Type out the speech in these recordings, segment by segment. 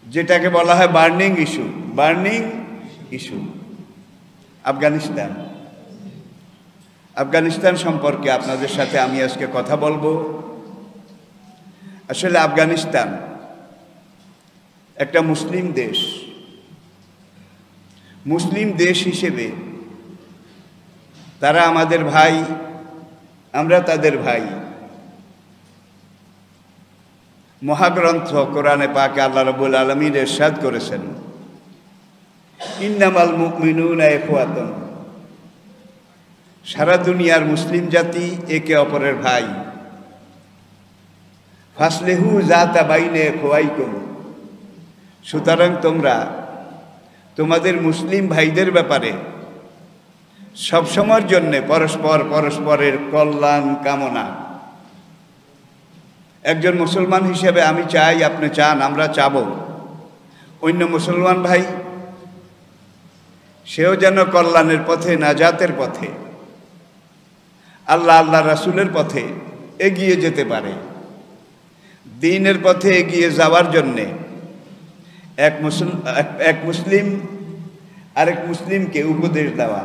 যেটাকে বলা হয় বার্নিং ইস্যু আফগানিস্তান। আফগানিস্তান সম্পর্কে আপনাদের সাথে আমি আজকে কথা বলবো। আসলে আফগানিস্তান একটা মুসলিম দেশ। মুসলিম দেশ হিসেবে তারা আমাদের ভাই, আমরা তাদের ভাই। মহাগ্রন্থ কোরআনে পাকে আল্লাহ রাব্বুল আলামিন ইরশাদ করেছেন, ইন্নামাল মুমিনুনা ইখওয়াতুন, সারা দুনিয়ার মুসলিম জাতি একে অপরের ভাই। ফাসলিহু যাতা বাইনে ইখওয়াইকুম, সুতরাং তোমরা তোমাদের মুসলিম ভাইদের ব্যাপারে সবসময়ের জন্যে পরস্পরের কল্যাণ কামনা। একজন মুসলমান হিসেবে আমি চাই, আপনি চান, আমরা চাব অন্য মুসলমান ভাই সেও যেন কল্যাণের পথে, নাজাতের পথে, আল্লাহ রাসূলের পথে এগিয়ে যেতে পারে। দ্বীনের পথে এগিয়ে যাওয়ার জন্যে এক মুসলিম আরেক মুসলিমকে উপদেশ দেওয়া,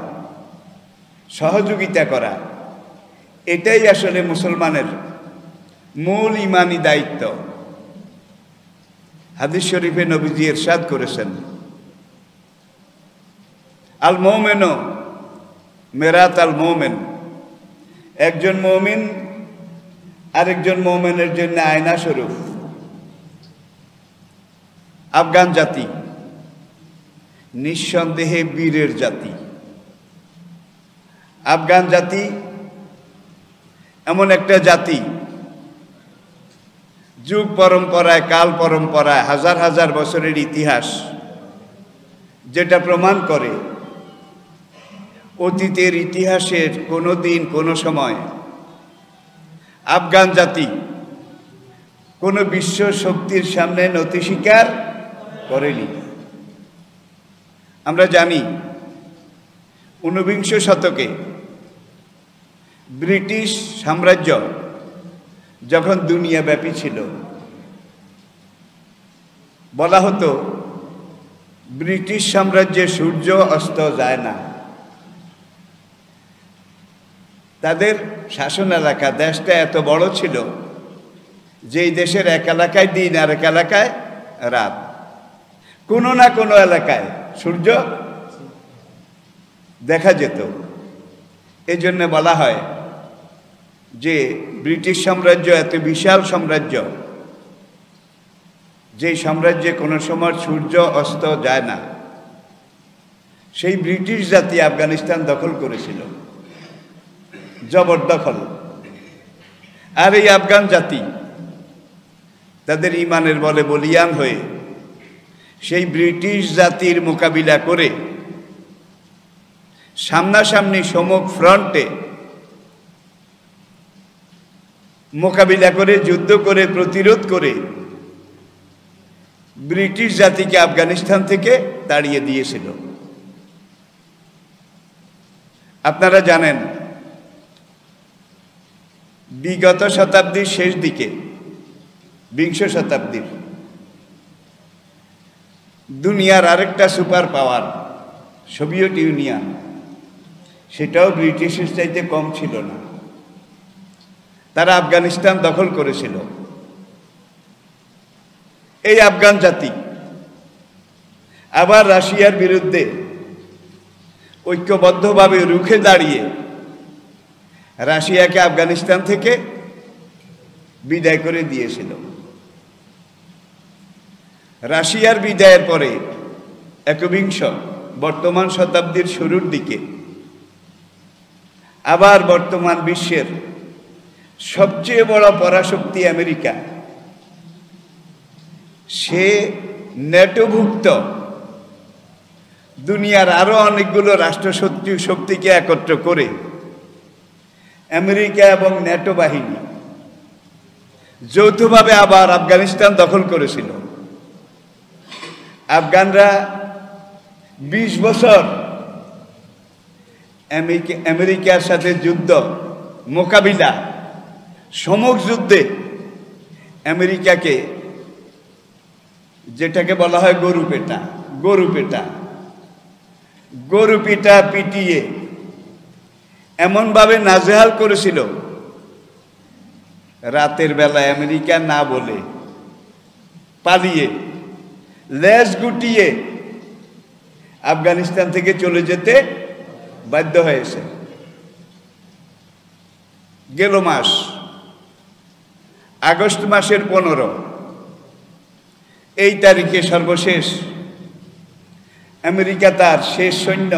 সহযোগিতা করা, এটাই আসলে মুসলমানের মূল ইমানি দায়িত্ব। হাদিস শরীফে নবীজি ইরশাদ করেছেন, আল মুমিনু মিরাত আল মুমিন, একজন মুমিন আরেকজন মুমিনের জন্য আয়না স্বরূপ। আফগান জাতি নিঃসন্দেহে বীরের জাতি। আফগান জাতি এমন একটা জাতি, যুগ পরম্পরায়, কাল পরম্পরায়, হাজার হাজার বছরের ইতিহাস যেটা প্রমাণ করে অতীতের ইতিহাসের কোনো দিন কোনো সময় আফগান জাতি কোনো বিশ্ব শক্তির সামনে নতি স্বীকার করেনি। আমরা জানি ঊনবিংশ শতকে ব্রিটিশ সাম্রাজ্য যখন দুনিয়াব্যাপী ছিল, বলা হতো ব্রিটিশ সাম্রাজ্যে সূর্য অস্ত যায় না। তাদের শাসন এলাকা, দেশটা এত বড় ছিল যে এই দেশের এক এলাকায় দিন আর এক এলাকায় রাত, কোনো না কোনো এলাকায় সূর্য দেখা যেত। এই জন্য বলা হয় যে ব্রিটিশ সাম্রাজ্য এত বিশাল সাম্রাজ্য, যেই সাম্রাজ্যে কোনো সময় সূর্য অস্ত যায় না। সেই ব্রিটিশ জাতি আফগানিস্তান দখল করেছিল, জবরদখল। আর এই আফগান জাতি তাদের ইমানের বলে বলিয়ান হয়ে সেই ব্রিটিশ জাতির মোকাবিলা করে সামনাসামনি সম্মুখ ফ্রন্টে মোকাবিলা করে, যুদ্ধ করে, প্রতিরোধ করে ব্রিটিশ জাতিকে আফগানিস্তান থেকে তাড়িয়ে দিয়েছিল। আপনারা জানেন বিগত শতাব্দীর শেষ দিকে, বিংশ শতাব্দীর, দুনিয়ার আরেকটা সুপার পাওয়ার সোভিয়েত ইউনিয়ন, সেটাও ব্রিটিশের চাইতে কম ছিল না। তারা আফগানিস্তান দখল করেছিল। এই আফগান জাতি আবার রাশিয়ার বিরুদ্ধে ঐক্যবদ্ধভাবে রুখে দাঁড়িয়ে রাশিয়াকে আফগানিস্তান থেকে বিদায় করে দিয়েছিল। রাশিয়ার বিদায়ের পরে একবিংশ বর্তমান শতাব্দীর শুরুর দিকে আবার বর্তমান বিশ্বের সবচেয়ে বড় পরাশক্তি আমেরিকা, সে ন্যাটোভুক্ত দুনিয়ার আরো অনেকগুলো রাষ্ট্র শক্তিকে একত্র করে আমেরিকা এবং ন্যাটো বাহিনী যৌথভাবে আবার আফগানিস্তান দখল করেছিল। আফগানরা 20 বছর আমেরিকার সাথে যুদ্ধ মোকাবিলা, সম্মুখ যুদ্ধে আমেরিকাকে যেটাকে বলা হয় গরু পেটা, গরু পেটা, গরু পিটা পিটিয়ে এমনভাবে নাজেহাল করেছিল, রাতের বেলা আমেরিকা না বলে পালিয়ে লেজ গুটিয়ে আফগানিস্তান থেকে চলে যেতে বাধ্য হয়েছে। গেল মাস, আগস্ট মাসের 15 এই তারিখে সর্বশেষ আমেরিকা তার শেষ সৈন্য,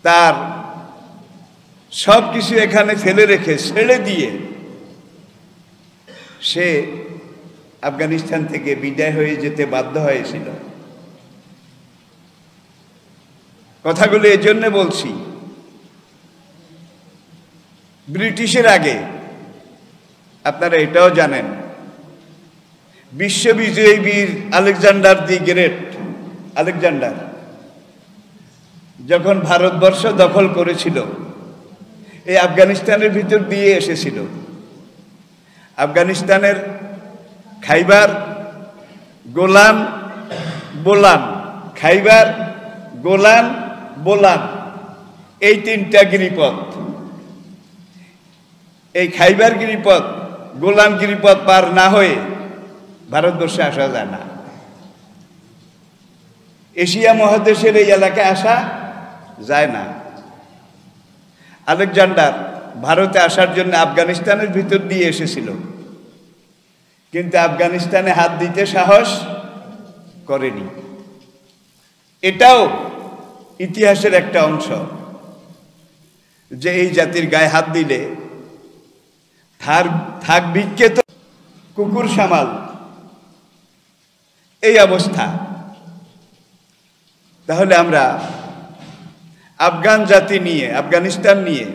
তার সব কিছু এখানে ফেলে রেখে ছেড়ে দিয়ে সে আফগানিস্তান থেকে বিদায় হয়ে যেতে বাধ্য হয়েছিল। কথাগুলো এজন্য বলছি, ব্রিটিশের আগে আপনারা এটাও জানেন, বিশ্ববিজয়ী বীর আলেকজান্ডার দি গ্রেট, আলেকজান্ডার যখন ভারতবর্ষ দখল করেছিল, এই আফগানিস্তানের ভিতর দিয়ে এসেছিল। আফগানিস্তানের খাইবার, গোলান, বোলান, খাইবার, গোলান, বোলান, এই 3টা গিরিপথ। এই খাইবার গিরিপথ, গোলান গিরিপথ পার না হয়ে ভারতবর্ষে আসা যায় না। এশিয়া মহাদেশের এই এলাকায় আসা যায় না। আলেকজান্ডার ভারতে আসার জন্য আফগানিস্তানের ভিতর দিয়ে এসেছিল, কিন্তু আফগানিস্তানে হাত দিতে সাহস করেনি। এটাও ইতিহাসের একটা অংশ যে এই জাতির গায়ে হাত দিলে থাক বিখ্যাত কুকুর সামাল, এই অবস্থা। তাহলে আমরা আফগান জাতি নিয়ে, আফগানিস্তান নিয়ে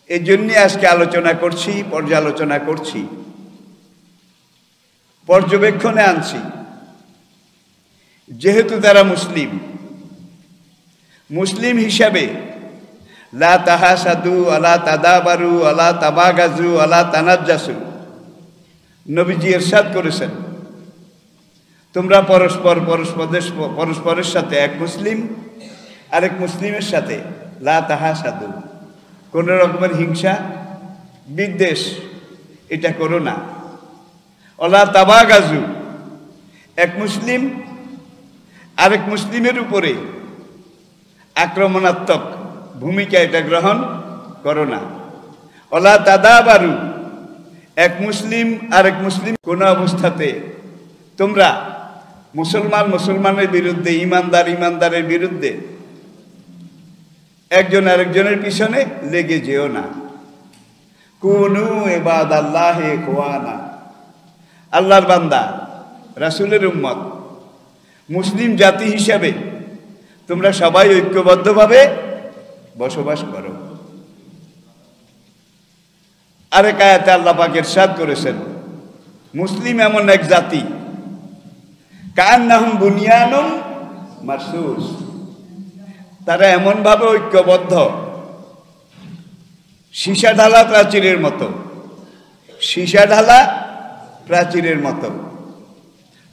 এই জন্য আজকে আলোচনা করছি, পর্যালোচনা করছি, পর্যবেক্ষণে আনছি। যেহেতু তারা মুসলিম, মুসলিম হিসাবে লা তাহাসাদু আলা তাদাবারু আলা তাবাগাজু আলা তানাজ্জাসু, নবীজি ইরশাদ করেছেন, তোমরা পরস্পরের সাথে, এক মুসলিম আরেক মুসলিমের সাথে লা তাহাসাদু, কোন রকমের হিংসা বিদ্বেষ এটা করো না। আলা তাবাগাজু, এক মুসলিম আরেক মুসলিমের উপরে আক্রমণাত্মক ভূমিকা এটা গ্রহণ করো না। আলা তাদাবারু, এক মুসলিম আরেক মুসলিম কোন অবস্থাতে তোমরা মুসলমানের বিরুদ্ধে, ইমানদারের বিরুদ্ধে একজন আরেকজনের পিছনে লেগে যেও না। কুনু ইবাদাল্লাহি ইখওয়ানা, আল্লাহর বান্দা, রাসূলের উম্মত, মুসলিম জাতি হিসাবে তোমরা সবাই ঐক্যবদ্ধভাবে বসবাস করো। আরেক আয়াতে আল্লাহ পাক ইরশাদ করেছেন, মুসলিম এমন এক জাতি, কান্নাহুম বুনিয়ানুম মারসুস, তারা এমন ভাবে ঐক্যবদ্ধ, সীসা ঢালা প্রাচীরের মতো, সীসা ঢালা প্রাচীরের মতো,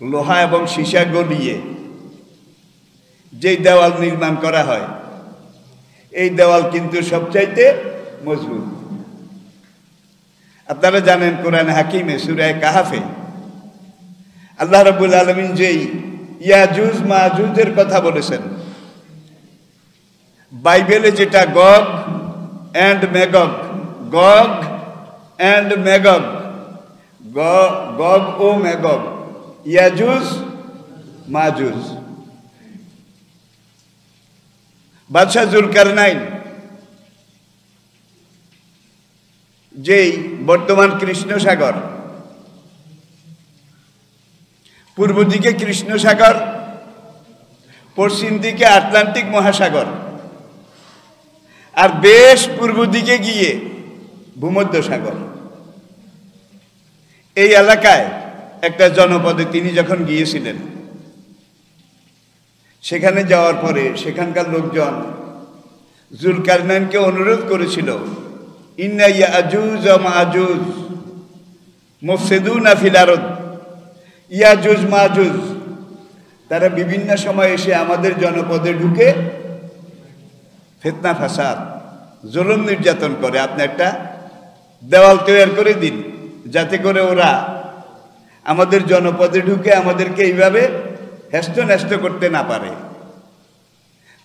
লোহা এবং সীসা গলিয়ে যেই দেওয়াল নির্মাণ করা হয়, এই দেওয়াল কিন্তু সবচাইতে মজবুত। আপনারা জানেন কোরআনে হাকিমে সূরা কাহাফে আল্লাহ রাব্বুল আলামিন যেই ইয়াজুজ মাজুজের কথা বলেছেন, বাইবেলে যেটা গগ অ্যান্ড ম্যাগগ, গগ অ্যান্ড ম্যাগগ, গগ ও ম্যাগগ, ইয়াজুজ মাজুজ। বাদশাহ জুলকারনাইন যেই বর্তমান কৃষ্ণ সাগর, পূর্ব দিকে কৃষ্ণ সাগর, পশ্চিম দিকে আটলান্টিক মহাসাগর, আর বেশ পূর্ব দিকে গিয়ে ভূমধ্য সাগর, এই এলাকায় একটা জনপদে তিনি যখন গিয়েছিলেন, সেখানে যাওয়ার পরে সেখানকার লোকজন জুলকারনাইনকে অনুরোধ করেছিল, ইন্না ইয়াজুজ ওয়া মাজুজ মুফসিদুনা ফিল আরদ, ইয়াজুজ মাজুজ তারা বিভিন্ন সময় এসে আমাদের জনপদে ঢুকে ফিতনা ফাসাদ জুলুম নির্যাতন করে। আপনি একটা দেওয়াল তৈরি করে দিন যাতে করে ওরা আমাদের জনপদে ঢুকে আমাদেরকে এইভাবে হেষ্ট নেষ্ট করতে না পারে।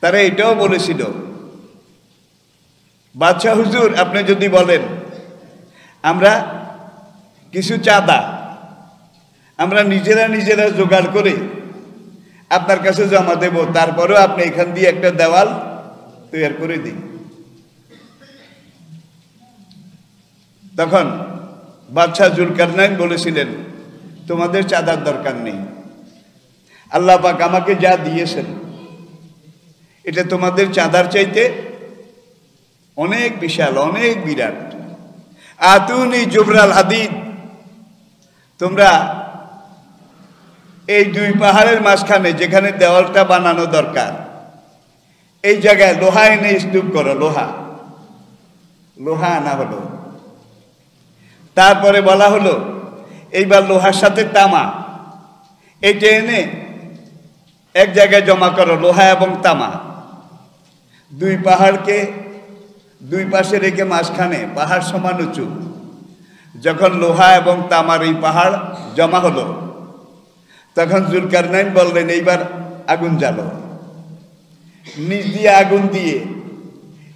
তারা এটাও বলেছিল, বাদশাহ হুজুর আপনি যদি বলেন আমরা কিছু চাঁদা আমরা নিজেরা জোগাড় করে আপনার কাছে জমা দেব, তারপরেও আপনি এখান দিয়ে একটা দেওয়াল তৈরি করে দিন। তখন বাদশাহ জুলকারনাইন বলেছিলেন, তোমাদের চাঁদার দরকার নেই, আল্লাহ পাক আমাকে যা দিয়েছেন এটা তোমাদের চাঁদার চাইতে অনেক বিশাল, অনেক বিরাট। আতুনি জুবরাল হাদিদ, তোমরা এই দুই পাহাড়ের মাঝখানে যেখানে দেওয়ালটা বানানো দরকার এই জায়গায় লোহা এনে স্তূপ করো। লোহা আনা হলো। তারপরে বলা হলো এইবার লোহার সাথে তামা এটা এনে এক জায়গায় জমা করো, লোহা এবং তামা। দুই পাহাড়কে দুই পাশে রেখে মাঝখানে পাহাড় সমান উঁচু। যখন লোহা এবং তামার এই পাহাড় জমা হলো তখন জুলকারনাইন বললেন, এইবার আগুন জ্বালো। নিচ দিয়ে আগুন দিয়ে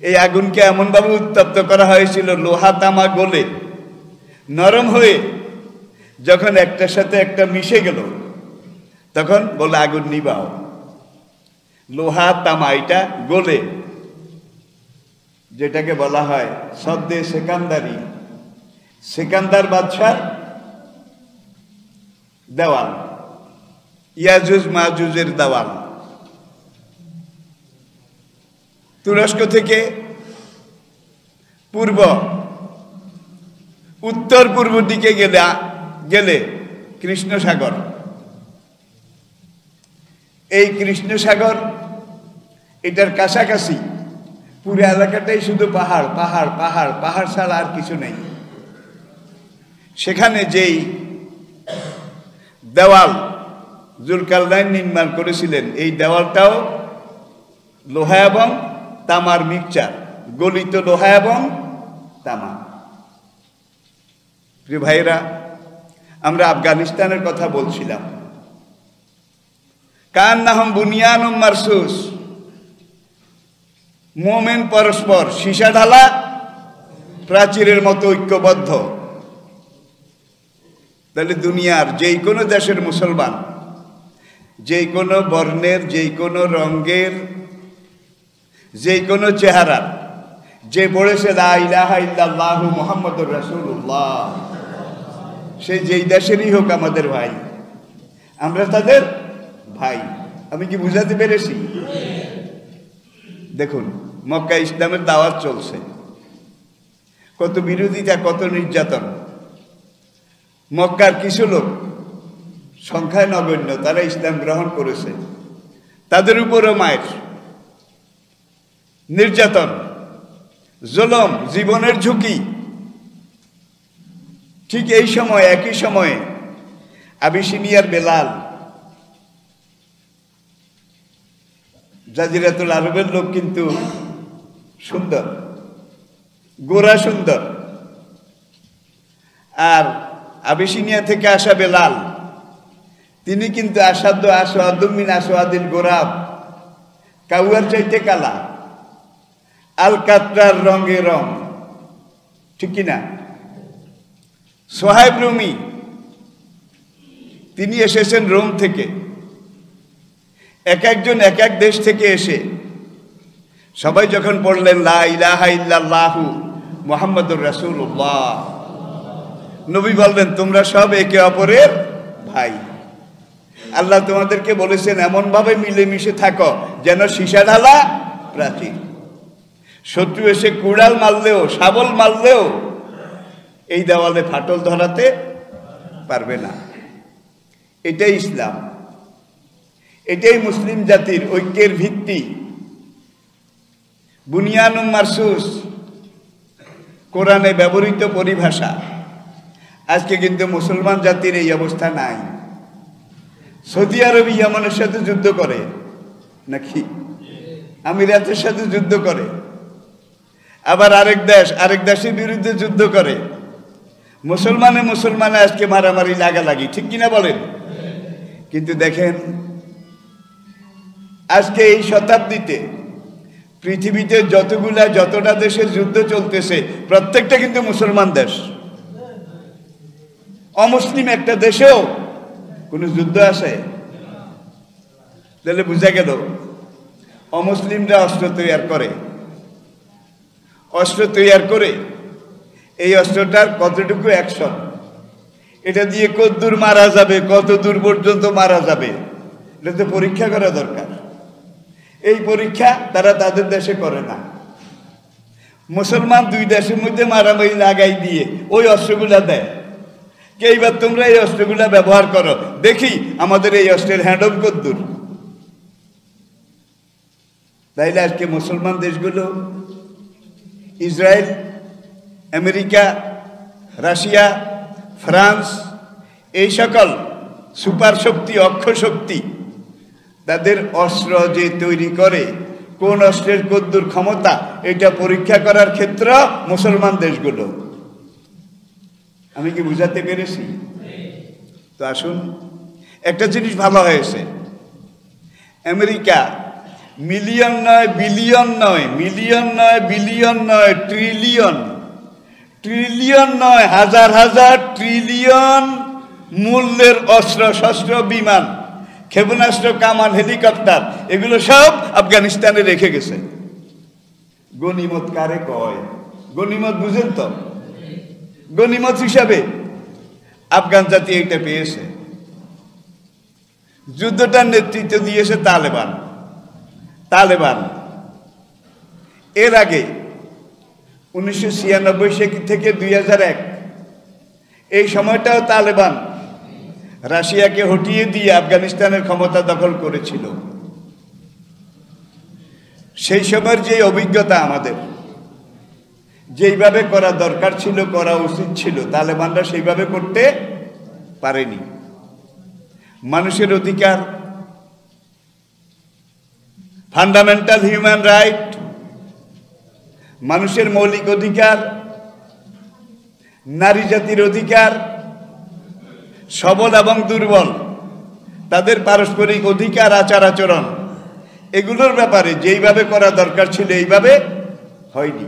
এই আগুনকে এমনভাবে উত্তপ্ত করা হয়েছিল লোহা তামা গলে নরম হয়ে যখন একটার সাথে একটা মিশে গেল তখন বলে আগুন নিবাও। লোহা তামা এটা গলে, যেটাকে বলা হয় সদ্দে সেকান্দারি, সেকান্দার বাদশার দেওয়াল, ইয়াজুজ মাজুজের দেওয়াল। তুরস্ক থেকে উত্তর পূর্ব দিকে গেলে কৃষ্ণ সাগর। এই কৃষ্ণ সাগর এটার কাছাকাছি পুরো এলাকাটাই শুধু পাহাড় পাহাড় পাহাড় পাহাড় ছাড়া আর কিছু নেই। সেখানে যেই দেওয়াল জুলকারনাইন নির্মাণ করেছিলেন এই দেওয়ালটাও লোহা এবং তামার মিক্সচার, গলিত লোহা এবং তামা। প্রিয় ভাইরা, আমরা আফগানিস্তানের কথা বলছিলাম। কান্নাহুম বুনিয়ানুম মারসুস, মোমেন পরস্পর সীসা ঢালা প্রাচীরের মতো ঐক্যবদ্ধ। তাহলে দুনিয়ার যেই কোনো দেশের মুসলমান, যেই কোনো বর্ণের, যেই কোনো রঙের, যেই কোনো চেহারার, যে পড়েছে লা ইলাহা ইল্লাল্লাহু মুহাম্মাদুর রাসূলুল্লাহ, সে যেই দেশেরই হোক আমাদের ভাই, আমরা তাদের ভাই। আমি কি বুঝাতে পেরেছি? দেখুন, মক্কা ইসলামের দাওয়াত চলছে, কত বিরোধিতা, কত নির্যাতন। মক্কার কিছু লোক সংখ্যায় নগণ্য, তারা ইসলাম গ্রহণ করেছে, তাদের উপরও মায়ের নির্যাতন, জুলুম, জীবনের ঝুঁকি। ঠিক এই সময়, একই সময়ে আবিসিনিয়ার বেলাল, জাজিরাতুল আরবের লোক, কিন্তু সুন্দর, গোরা সুন্দর। আর আবিসিনিয়া থেকে আসা বেলাল, তিনি কিন্তু আসওয়াদুমিন আসওয়াদিল গোরাব, কাউয়ার চাইতে কালা, আল কাতরার রঙে রং, ঠিক কিনা? সোহাইব রুমি, তিনি এসেছেন রোম থেকে। এক একজন এক এক দেশ থেকে এসে সবাই যখন পড়লেন লা ইলাহা ইল্লাল্লাহু মুহাম্মাদুর রাসূলুল্লাহ, নবী বললেন তোমরা সব একে অপরের ভাই। আল্লাহ তোমাদেরকে বলেছেন এমনভাবে মিলেমিশে থাকো যেন সীসা ঢালা প্রাচীর। শত্রু এসে কুড়াল মারলেও, শাবল মারলেও এই দেওয়ালে ফাটল ধরাতে পারবে না। এটাই ইসলাম, এটাই মুসলিম জাতির ঐক্যের ভিত্তি। বুনিয়ানুম মারসুস কোরআনে ব্যবহৃত পরিভাষা। আজকে কিন্তু মুসলমান জাতির এই অবস্থা নাই। সৌদি আরব ইয়ামানের সাথে যুদ্ধ করে নাকি আমিরাতের সাথে যুদ্ধ করে, আবার আরেক দেশের বিরুদ্ধে যুদ্ধ করে। মুসলমানে আজকে মারামারি লাগালাগি, ঠিক কিনা বলেন? কিন্তু দেখেন আজকে এই শতাব্দীতে পৃথিবীতে যতটা দেশের যুদ্ধ চলতেছে প্রত্যেকটা কিন্তু মুসলমান দেশ। অমুসলিম একটা দেশেও কোনো যুদ্ধ আসে? তাহলে বুঝা গেল অমুসলিমরা অস্ত্র তৈরি করে এই অস্ত্রটার কতটুকু অ্যাকশন, এটা দিয়ে কত দূর মারা যাবে, কত দূর পর্যন্ত মারা যাবে, এটা তো পরীক্ষা করা দরকার। এই পরীক্ষা তারা তাদের দেশে করে না। মুসলমান দুই দেশের মধ্যে মারামারি লাগাই দিয়ে ওই অস্ত্রগুলা দেয়, এইবার তোমরা এই অস্ত্রগুলা ব্যবহার করো, দেখি আমাদের এই অস্ত্রের হ্যান্ডঅফ কত দূর। তাইলে আজকে মুসলমান দেশগুলো ইসরায়েল, আমেরিকা, রাশিয়া, ফ্রান্স, এই সকল সুপার শক্তি, অক্ষর শক্তি, তাদের অস্ত্র যে তৈরি করে কোন অস্ত্রের কদ্দুর ক্ষমতা, এটা পরীক্ষা করার ক্ষেত্র মুসলমান দেশগুলো। আমি কি বুঝাতে পেরেছি? তো আসুন, একটা জিনিস ভালো হয়েছে, আমেরিকা মিলিয়ন নয়, বিলিয়ন নয়, মিলিয়ন নয়, বিলিয়ন নয়, ট্রিলিয়ন নয়, হাজার হাজার ট্রিলিয়ন মূল্যের অস্ত্র শস্ত্র, বিমান, ক্ষেপণাস্ত্র, কামান, হেলিকপ্টার, এগুলো সব আফগানিস্তানে রেখে গেছে। গনিমত কারে কয়? গনিমত বুঝেন তো? গনিমত হিসাবে আফগান জাতি এটা পেয়েছে। যুদ্ধটার নেতৃত্ব দিয়েছে তালেবান। এর আগে 1996 থেকে 2001 এই সময়টাও তালেবান রাশিয়াকে হটিয়ে দিয়ে আফগানিস্তানের ক্ষমতা দখল করেছিল। সেই সময়ের যে অভিজ্ঞতা আমাদের, যেইভাবে করা দরকার ছিল, করা উচিত ছিল, তালেবানরা সেইভাবে করতে পারেনি। মানুষের অধিকার, ফান্ডামেন্টাল হিউম্যান রাইট, মানুষের মৌলিক অধিকার, নারী জাতির অধিকার, সবল এবং দুর্বল তাদের পারস্পরিক অধিকার, আচার আচরণ, এগুলোর ব্যাপারে যেইভাবে করা দরকার ছিল এইভাবে হয়নি।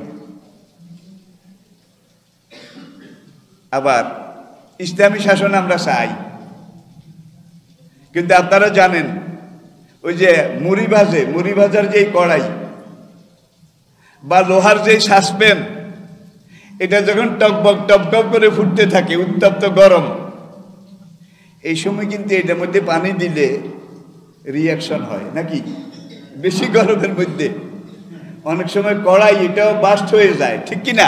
আবার ইসলামী শাসন আমরা চাই, কিন্তু আপনারা জানেন ওই যে মুড়ি ভাজার যেই কড়াই বা লোহার যেই সাসপেন, এটা যখন টকবক করে ফুটতে থাকে, উত্তপ্ত গরম, এই সময় কিন্তু এটার মধ্যে পানি দিলে রিয়াকশন হয় নাকি? বেশি গরমের মধ্যে অনেক সময় কড়াই এটাও বাস্ট হয়ে যায়, ঠিক কিনা?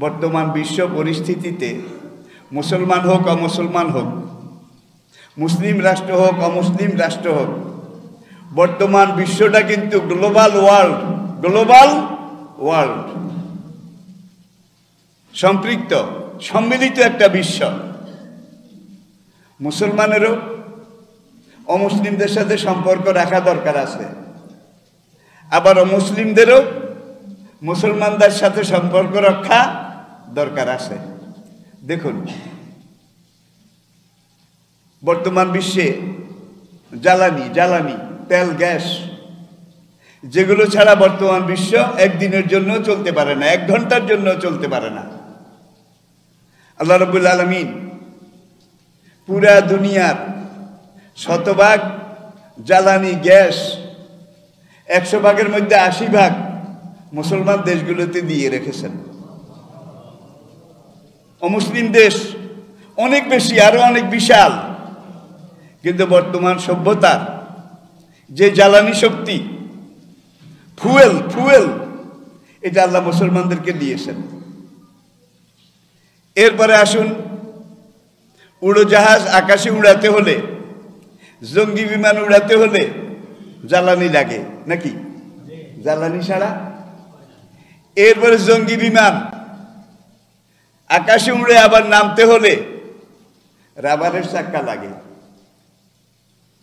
বর্তমান বিশ্ব পরিস্থিতিতে মুসলমান হোক অমুসলমান হোক, মুসলিম রাষ্ট্র হোক অমুসলিম রাষ্ট্র হোক, বর্তমান বিশ্বটা কিন্তু গ্লোবাল ওয়ার্ল্ড সম্পৃক্ত, সম্মিলিত একটা বিশ্ব। মুসলমানেরও অমুসলিমদের সাথে সম্পর্ক রাখা দরকার আছে, আবার অমুসলিমদেরও মুসলমানদের সাথে সম্পর্ক রক্ষা দরকার আছে। দেখুন, বর্তমান বিশ্বে জ্বালানি, তেল, গ্যাস, যেগুলো ছাড়া বর্তমান বিশ্ব একদিনের জন্য চলতে পারে না, 1 ঘন্টার জন্য চলতে পারে না। আল্লাহ রাব্বুল আলামিন পুরা দুনিয়ার 100% জ্বালানি, গ্যাস, 100 মধ্যে 80 মুসলমান দেশগুলোতে দিয়ে রেখেছেন। অমুসলিম দেশ অনেক বেশি, আরো অনেক বিশাল, কিন্তু বর্তমান সভ্যতার যে জ্বালানি শক্তি, ফুয়েল, এটা আল্লাহ মুসলমানদেরকে দিয়েছেন। এরপরে আসুন, উড়োজাহাজ আকাশে উড়াতে হলে, জঙ্গি বিমান উড়াতে হলে জ্বালানি লাগে নাকি? জ্বালানি ছাড়া। এরপরে জঙ্গি বিমান আকাশে উড়ে আবার নামতে হলে রাবারের চাক্কা লাগে।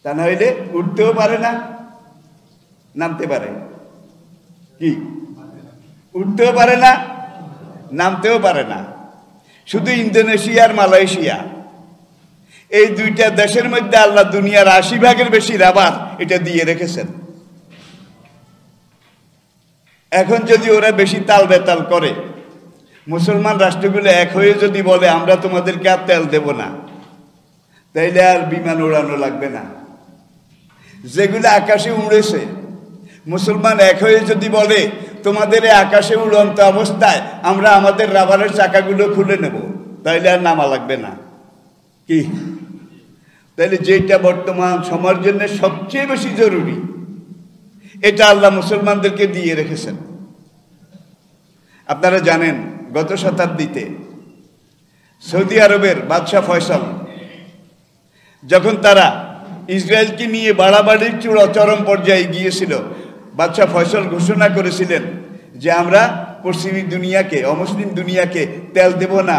তা না হইলে উঠতেও পারে না, নামতে পারে কি, উঠতেও পারে না, নামতেও পারে না। শুধু ইন্দোনেশিয়া আর মালয়েশিয়া এই দুইটা দেশের মধ্যে আল্লাহ দুনিয়ার 80% বেশি রাবার এটা দিয়ে রেখেছেন। এখন যদি ওরা বেশি তাল বেতাল করে, মুসলমান রাষ্ট্রগুলো এক হয়ে যদি বলে আমরা তোমাদেরকে আর তেল দেব না, তাইলে আর বিমান উড়ানো লাগবে না। যেগুলো আকাশে উড়েছে, মুসলমান এক হয়ে যদি বলে তোমাদের আকাশে উড়ন্ত অবস্থায় আমরা আমাদের রাবারের চাকাগুলো খুলে নেব, তাইলে আর নামা লাগবে না। কি তাইলে যেটা বর্তমান সময়ের জন্য সবচেয়ে বেশি জরুরি, এটা আল্লাহ মুসলমানদেরকে দিয়ে রেখেছেন। আপনারা জানেন গত শতাব্দীতে সৌদি আরবের বাদশাহ ফয়সাল যখন তারা ইসরায়েলকে নিয়ে বাড়াবাড়ির চরম পর্যায়ে গিয়েছিল, বাদশাহ ফয়সাল ঘোষণা করেছিলেন যে আমরা পশ্চিমী দুনিয়াকে, অমুসলিম দুনিয়াকে তেল দেব না,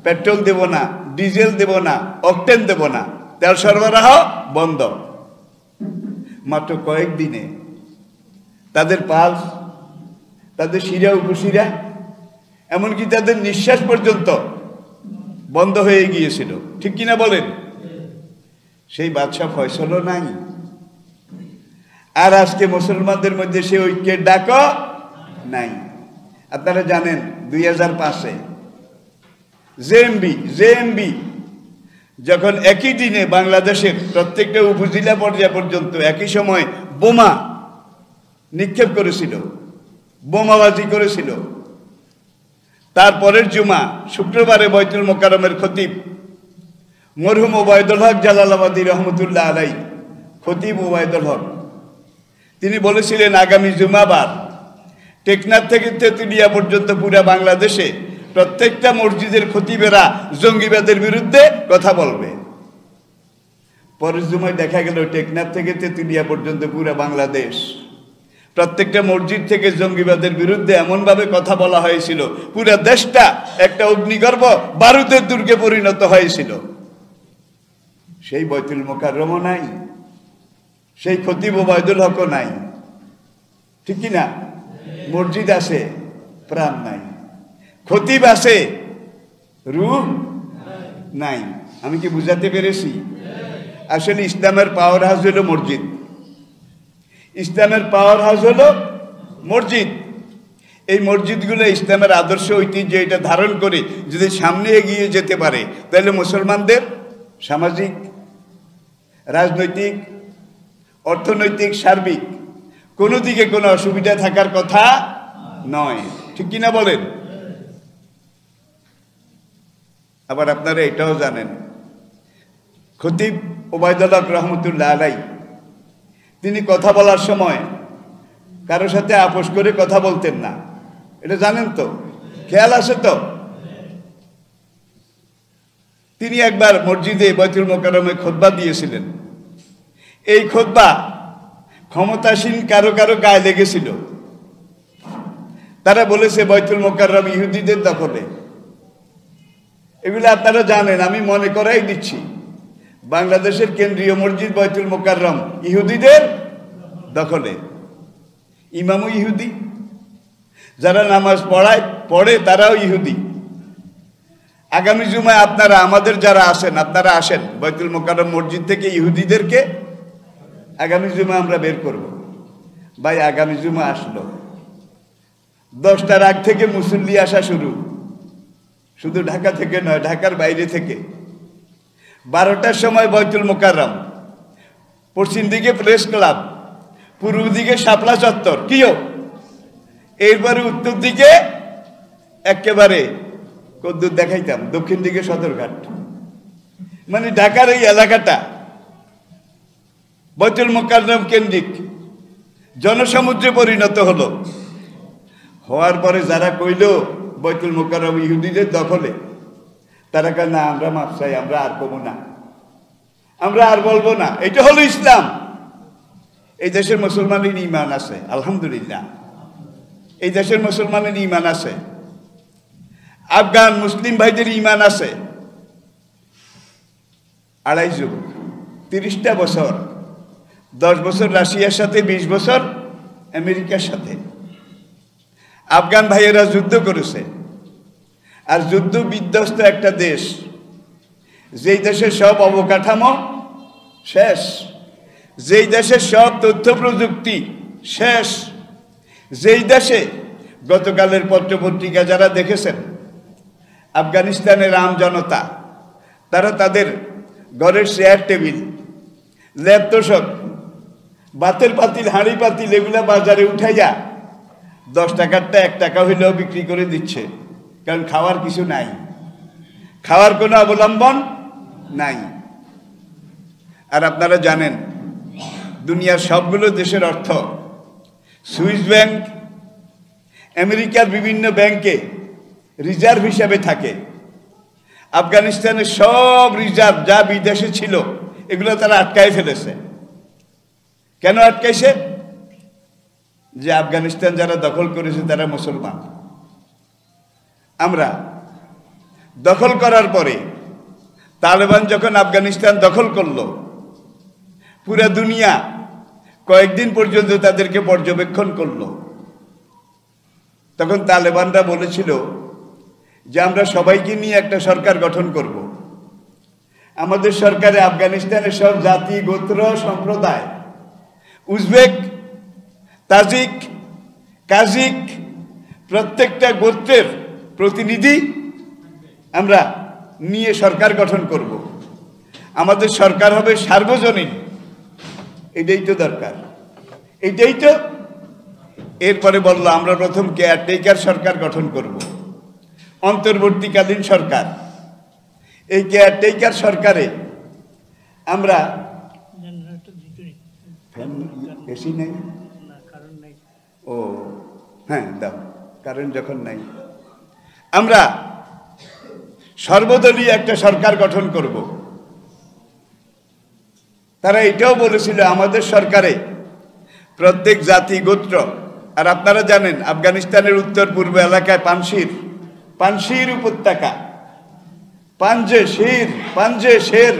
পেট্রোল দেব না, ডিজেল দেব না, অকটেন দেব না, তেল সরবরাহ বন্ধ। মাত্র কয়েকদিনে তাদের পালস, তাদের শিরা উপশিরা, এমনকি তাদের নিঃশ্বাস পর্যন্ত বন্ধ হয়ে গিয়েছিল। ঠিক কিনা বলেন? সেই বাদশাহ ফয়সালও নাই। আর আজকে মুসলমানদের মধ্যে সে ঐক্যের ডাকও নাই। আপনারা জানেন 2005-এ জেএমবি যখন একই দিনে বাংলাদেশের প্রত্যেকটা উপজেলা পর্যায় পর্যন্ত একই সময় বোমা নিক্ষেপ করেছিল, বোমাবাজি করেছিল, তারপরের জুমা শুক্রবারে বাইতুল মোকাররমের খতিব মরহুম ওবায়দুল হক জালালাবাদী রহমতুল্লাহ আলাই, খতিব ওবায়দুল হক, তিনি বলেছিলেন আগামী জুমাবার টেকনাফ থেকে তেঁতুলিয়া পর্যন্ত পুরা বাংলাদেশে প্রত্যেকটা মসজিদের খতিবেরা জঙ্গিবাদের বিরুদ্ধে কথা বলবে। পরের জুমায় দেখা গেল টেকনাফ থেকে তেঁতুলিয়া পর্যন্ত পুরা বাংলাদেশ প্রত্যেকটা মসজিদ থেকে জঙ্গিবাদের বিরুদ্ধে এমনভাবে কথা বলা হয়েছিল, পুরা দেশটা একটা অগ্নিগর্ভ বারুদের দুর্গে পরিণত হয়েছিল। সেই বাইতুল মোকাররমও নাই, সেই খতিব ওবায়দুল হকও নাই। ঠিক কিনা? মসজিদ আছে, প্রাণ নাই। খতিব আছে, রূহ নাই। আমি কি বুঝাতে পেরেছি? আসলে ইসলামের পাওয়ার হাউস হলো মসজিদ। ইসলামের পাওয়ার হাউস হলো মসজিদ। এই মসজিদগুলো ইসলামের আদর্শ ঐতিহ্য এটা ধারণ করে যদি সামনে এগিয়ে যেতে পারে, তাহলে মুসলমানদের সামাজিক, রাজনৈতিক, অর্থনৈতিক, সার্বিক কোনো দিকে কোনো অসুবিধা থাকার কথা নয়। ঠিক কিনা বলেন? আবার আপনারা এটাও জানেন খতিব ওবায়দুল হক রহমতুল্লাহ আলাই তিনি কথা বলার সময় কারো সাথে আপোষ করে কথা বলতেন না। এটা জানেন তো? খেয়াল আছে তো? তিনি একবার মসজিদে বাইতুল মোকাররমে খুতবা দিয়েছিলেন। এই খুতবা ক্ষমতাসীন কারো কারো গায়ে লেগেছিল। তারা বলেছে বাইতুল মোকাররম ইহুদিদের দখলে। এগুলো আপনারা জানেন, আমি মনে করাই দিচ্ছি। বাংলাদেশের কেন্দ্রীয় মসজিদ বাইতুল মোকাররম ইহুদিদের দখলে। ইমামও ইহুদি, যারা নামাজ পড়ে তারাও ইহুদি। আগামী জুমায় আপনারা, আমাদের যারা আসেন, আপনারা আসেন বাইতুল মোকাররম মসজিদ থেকে ইহুদিদেরকে আগামী জুমা আমরা বের করব। ভাই আগামী জুমা আসলো, 10টার আগ থেকে মুসল্লি আসা শুরু, শুধু ঢাকা থেকে নয়, ঢাকার বাইরে থেকে। 12টার সময় বাইতুল মোকাররম, পশ্চিম দিকে প্রেস ক্লাব, পূর্ব দিকে শাপলা চত্বর, কিও, এরপরে উত্তর দিকে একেবারে কদ্দুর দেখাইতাম, দক্ষিণ দিকে সদরঘাট। মানে ঢাকার এই এলাকাটা বাইতুল মোকাররম কেন্দ্রিক জনসমুদ্রে পরিণত হলো। হওয়ার পরে যারা কইল বাইতুল মোকাররম ইহুদিদের দখলে, তারা কয় না, আমরা মাফ চাই, আমরা আর কমু না, আমরা আর বলবো না। এটা হলো ইসলাম। এই দেশের মুসলমানের ঈমান আছে, আলহামদুলিল্লাহ। এই দেশের মুসলমানের ঈমান আছে, আফগান মুসলিম ভাইদের ঈমান আছে। 2.5 যুগ 30টা বছর, 10 বছর রাশিয়ার সাথে, 20 বছর আমেরিকার সাথে। আফগান ভাইয়েরা যুদ্ধ করেছে, আর যুদ্ধ বিধ্বস্ত একটা দেশ, যেই দেশের সব অবকাঠামো শেষ, যেই দেশের সব তথ্য প্রযুক্তি শেষ, যেই দেশে গতকালের পত্রপত্রিকা যারা দেখেছেন, আফগানিস্তানের আম জনতা তারা তাদের ঘরের চেয়ার টেবিল, ল্যাপ তোষক, বাতের পাতিল, হাঁড়ি পাতিল এগুলা বাজারে উঠাইয়া 10 টাকারটা 1 টাকা হইলেও বিক্রি করে দিচ্ছে, কারণ খাওয়ার কিছু নাই, খাওয়ার কোনো অবলম্বন নাই। আর আপনারা জানেন দুনিয়ার সবগুলো দেশের অর্থ সুইস ব্যাংক, আমেরিকার বিভিন্ন ব্যাংকে রিজার্ভ হিসাবে থাকে। আফগানিস্তানের সব রিজার্ভ যা বিদেশে ছিল এগুলো তারা আটকায় ফেলেছে। কেন আটকাইছে? যে আফগানিস্তান যারা দখল করেছে তারা মুসলমান। আমরা দখল করার পরে তালেবান যখন আফগানিস্তান দখল করলো, পুরা দুনিয়া কয়েকদিন পর্যন্ত তাদেরকে পর্যবেক্ষণ করলো। তখন তালেবানরা বলেছিল যে আমরা সবাইকে নিয়ে একটা সরকার গঠন করব। আমাদের সরকারে আফগানিস্তানের সব জাতি, গোত্র, সম্প্রদায়, উজবেক, তাজিক, কাজিক, প্রত্যেকটা গোত্রের প্রতিনিধি আমরা নিয়ে সরকার গঠন করব। আমাদের সরকার হবে সার্বজনীন। এটাই তো দরকার, এইটাই তো। এরপরে বলল আমরা প্রথম কেয়ারটেকার সরকার গঠন করব, অন্তর্বর্তীকালীন সরকার। এই কেয়ারটেকার সরকারে আমরা এসি নাই, ও হ্যাঁ দাও, কারণ যখন নাই আমরা সর্বদলীয় একটা সরকার গঠন করব। তারা এটাও বলেছিল আমাদের সরকারে প্রত্যেক জাতি, গোত্র, আর আপনারা জানেন আফগানিস্তানের উত্তর পূর্ব এলাকায় পানশির উপত্যকা, পাঞ্জে শের,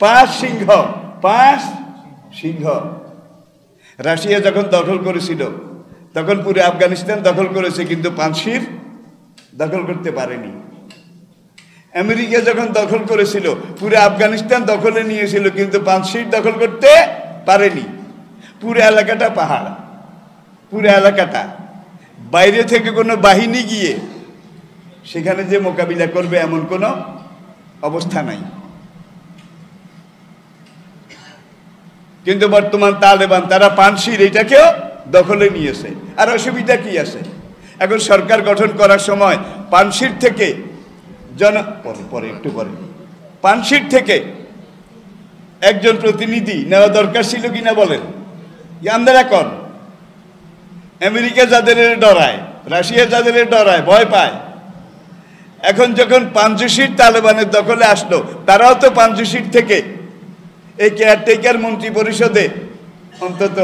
5 সিংহ। রাশিয়া যখন দখল করেছিল তখন পুরো আফগানিস্তান দখল করেছে, কিন্তু পানশির দখল করতে পারেনি। আমেরিকা যখন দখল করেছিল পুরো আফগানিস্তান দখলে নিয়েছিল, কিন্তু পানশির দখল করতে পারেনি। পুরো এলাকাটা পাহাড়, পুরো এলাকাটা, বাইরে থেকে কোনো বাহিনী গিয়ে সেখানে যে মোকাবিলা করবে এমন কোনো অবস্থা নাই। কিন্তু বর্তমান তালেবান তারা পানশির এটাকেও দখলে নিয়েছে। আর অসুবিধা কি আছে? এখন সরকার গঠন করার সময় পানশির থেকে পানশির থেকে একজন প্রতিনিধি নেওয়া দরকার ছিল কিনা বলেন? আপনারা কোন? আমেরিকা যাদের ডরায়, রাশিয়া যাদের ডরায়, ভয় পায়, এখন যখন পাঞ্জশির তালেবানের দখলে আসলো, তারাও তো পাঞ্জশির থেকে এই কেয়ারটেকার মন্ত্রী পরিষদে অন্তত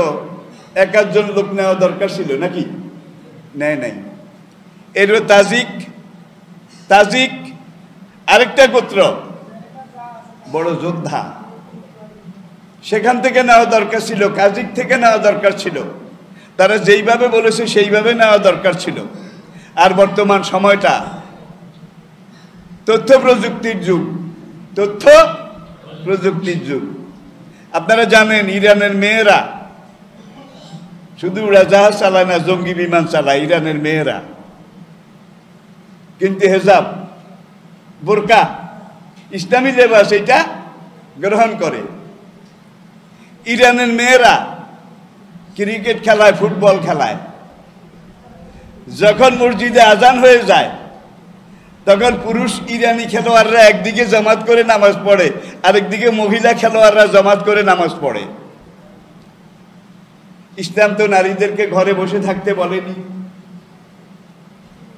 1-8 জন লোক নেওয়া দরকার ছিল, নাকি? নেয় নাই। এর তাজিক আরেকটা গোত্র, বড় যোদ্ধা, সেখান থেকে নেওয়া দরকার ছিল, কাজিক থেকে নেওয়া দরকার ছিল। তারা যেইভাবে বলেছে সেইভাবে নেওয়া দরকার ছিল। আর বর্তমান সময়টা তথ্য প্রযুক্তির যুগ। আপনারা জানেন ইরানের মেয়েরা শুধু উড়াজাহাজ চালায় না, জঙ্গি বিমান চালায় ইরানের মেয়েরা। কিন্তু হেজাব, বোরকা, ইসলামী লেবাস এটা গ্রহণ করে। ইরানের মেয়েরা ক্রিকেট খেলায়, ফুটবল খেলায়, যখন মসজিদে আজান হয়ে যায় তখন পুরুষ ইরানি খেলোয়াড়রা একদিকে জামাত করে নামাজ পড়ে, আরেকদিকে মহিলা খেলোয়াড়রা জামাত করে নামাজ পড়ে। ইসলাম তো নারীদেরকে ঘরে বসে থাকতে বলেনি।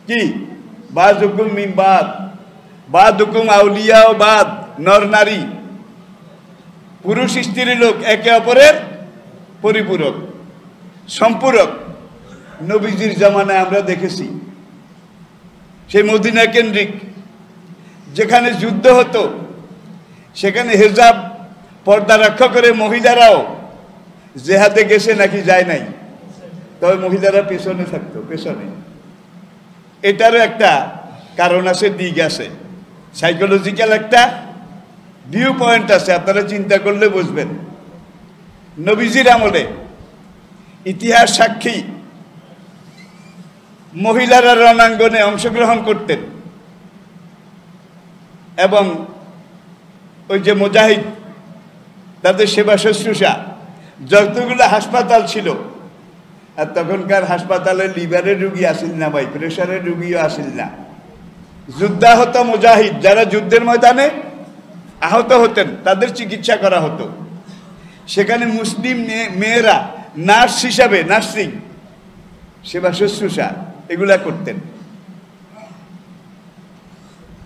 কি বাযুকুম মিন বাদ, বাদুকুম আউলিয়া ও বাদ, নর নারী, পুরুষ স্ত্রী লোক একে অপরের পরিপূরক, সম্পূরক। নবীজির জামানায় আমরা দেখেছি সেই মদিনা কেন্দ্রিক যেখানে যুদ্ধ হতো, সেখানে হেজাব পর্দা রক্ষা করে মহিলারাও জেহাদে গেছে নাকি যায় নাই? তবে মহিলারা পেছনে থাকতো, পেছনে। এটারও একটা কারণ আছে, দিক আছে, সাইকোলজিক্যাল একটা ভিউ পয়েন্ট আছে, আপনারা চিন্তা করলে বুঝবেন। নবীজির আমলে ইতিহাস সাক্ষী মহিলারা রণাঙ্গনে অংশগ্রহণ করতেন এবং ওই যে মুজাহিদ তাদের সেবা শুশ্রূষা, যতগুলো হাসপাতাল ছিল, আর তখনকার হাসপাতালে লিভারের রুগী আসিল না ভাই, প্রেশারের রুগীও আসিল না, যুদ্ধাহত মুজাহিদ যারা যুদ্ধের ময়দানে আহত হতেন তাদের চিকিৎসা করা হতো। সেখানে মুসলিম মেয়েরা নার্স হিসাবে নার্সিং সেবা শুশ্রূষা এগুলা করতেন।